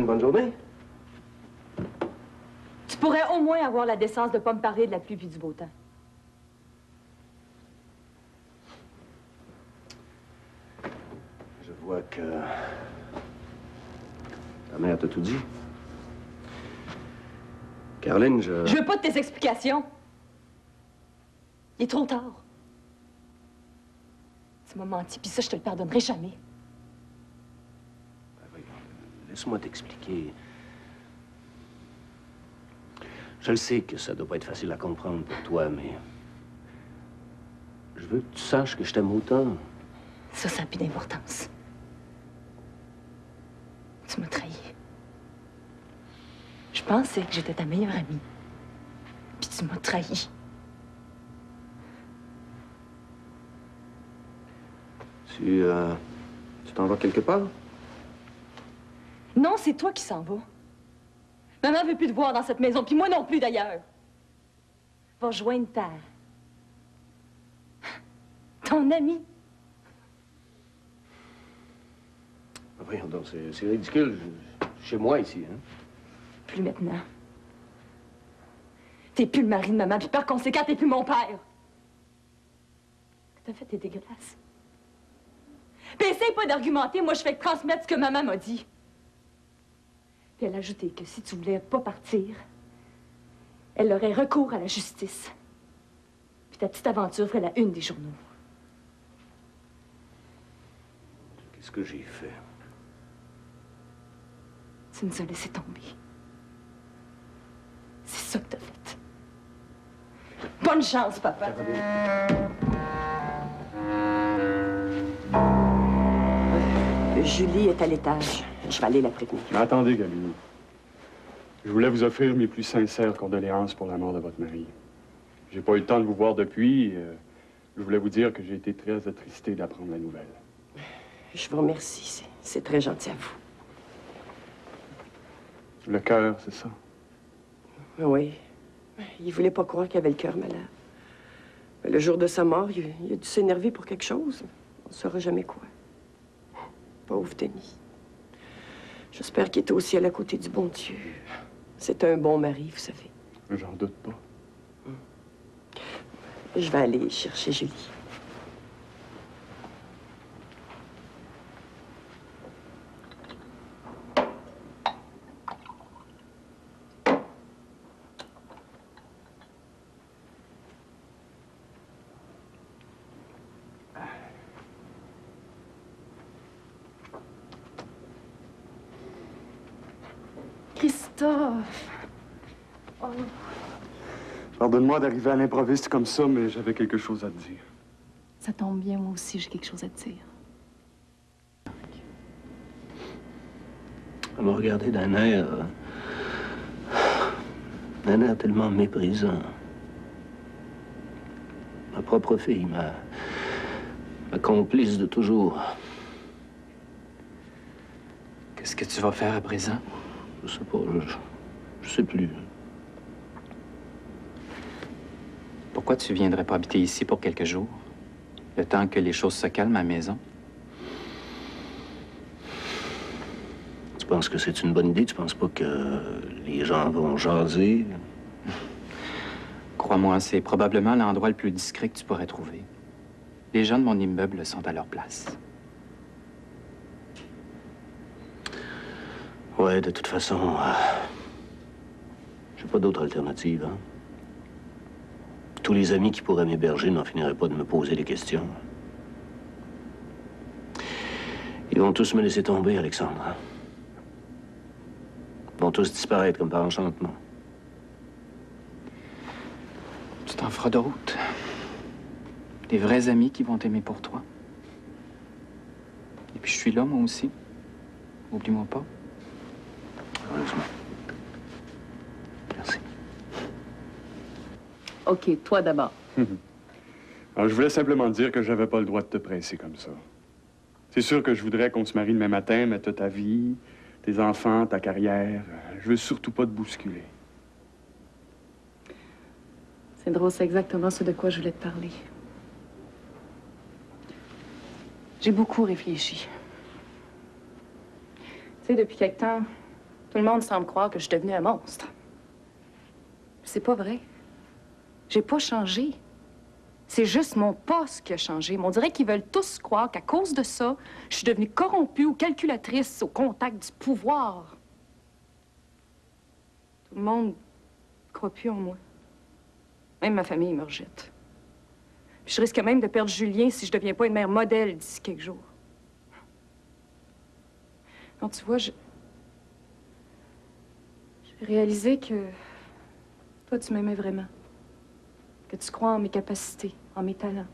bonne journée. Tu pourrais au moins avoir la décence de ne pas me parler de la pluie puis du beau temps. Je vois que... ta mère t'a tout dit. Caroline, je... Je veux pas de tes explications. Il est trop tard. Tu m'as menti, puis ça, je te le pardonnerai jamais. Ben, voyons, laisse-moi t'expliquer. Je le sais que ça doit pas être facile à comprendre pour toi, mais... je veux que tu saches que je t'aime autant. Ça n'a plus d'importance. Tu m'as trahi. Je pensais que j'étais ta meilleure amie. Puis tu m'as trahi. Tu t'en vas quelque part? Non, c'est toi qui s'en vas. Maman veut plus te voir dans cette maison, puis moi non plus, d'ailleurs. Va rejoindre ton ami. Voyons donc, c'est ridicule. Chez moi, ici, hein? Plus maintenant. T'es plus le mari de maman, puis par conséquent, t'es plus mon père. Ce que t'as fait, t'es dégueulasse. Puis essaye pas d'argumenter, moi je fais que transmettre ce que maman m'a dit. Puis elle a ajouté que si tu voulais pas partir, elle aurait recours à la justice. Puis ta petite aventure ferait la une des journaux. Qu'est-ce que j'ai fait? Tu nous as laissé tomber. C'est ça que t'as fait. Bonne chance, papa. Julie est à l'étage. Je vais aller la prévenir. Mais attendez, Gabi. Je voulais vous offrir mes plus sincères condoléances pour la mort de votre mari. J'ai pas eu le temps de vous voir depuis. Je voulais vous dire que j'ai été très attristé d'apprendre la nouvelle. Je vous remercie. C'est très gentil à vous. Le cœur, c'est ça? Oui. Il voulait pas croire qu'il avait le cœur malade. Mais le jour de sa mort, il a dû s'énerver pour quelque chose. On ne saura jamais quoi. Pauvre Denis. J'espère qu'il est au ciel à côté du bon Dieu. C'est un bon mari, vous savez. J'en doute pas. Je vais aller chercher Julie. Christophe! Oh. Pardonne-moi d'arriver à l'improviste comme ça, mais j'avais quelque chose à te dire. Ça tombe bien, moi aussi, j'ai quelque chose à te dire. Elle m'a regardé d'un air tellement méprisant. Ma propre fille, ma complice de toujours. Qu'est-ce que tu vas faire à présent? Je sais pas, je sais plus. Pourquoi tu viendrais pas habiter ici pour quelques jours? Le temps que les choses se calment à la maison? Tu penses que c'est une bonne idée? Tu penses pas que les gens vont jaser? Crois-moi, c'est probablement l'endroit le plus discret que tu pourrais trouver. Les gens de mon immeuble sont à leur place. Ouais, de toute façon, j'ai pas d'autre alternative, hein. Tous les amis qui pourraient m'héberger n'en finiraient pas de me poser des questions. Ils vont tous me laisser tomber, Alexandre. Ils vont tous disparaître comme par enchantement. Tu t'en feras d'autres. Des vrais amis qui vont t'aimer pour toi. Et puis je suis là, moi aussi. Oublie-moi pas. Heureusement. Merci. OK, toi d'abord. Alors, je voulais simplement te dire que j'avais pas le droit de te presser comme ça. C'est sûr que je voudrais qu'on se marie demain matin, mais t'as ta vie, tes enfants, ta carrière. Je veux surtout pas te bousculer. C'est drôle, c'est exactement ce de quoi je voulais te parler. J'ai beaucoup réfléchi. Tu sais, depuis quelque temps, Tout le monde semble croire que je suis devenue un monstre. C'est pas vrai. J'ai pas changé. C'est juste mon poste qui a changé. Mais on dirait qu'ils veulent tous croire qu'à cause de ça, je suis devenue corrompue ou calculatrice au contact du pouvoir. Tout le monde ne croit plus en moi. Même ma famille me rejette. Puis je risque même de perdre Julien si je deviens pas une mère modèle d'ici quelques jours. Non, tu vois, j'ai réalisé que toi, tu m'aimais vraiment. Que tu crois en mes capacités, en mes talents.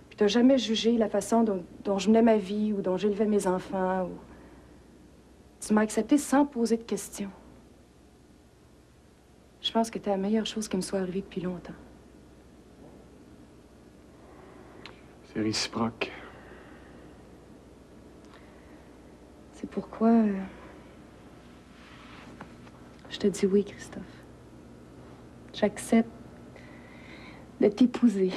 Puis t'as jamais jugé la façon dont je menais ma vie ou dont j'élevais mes enfants. Ou... Tu m'as accepté sans poser de questions. Je pense que t'es la meilleure chose qui me soit arrivée depuis longtemps. C'est réciproque. C'est pourquoi je te dis oui, Christophe. J'accepte de t'épouser.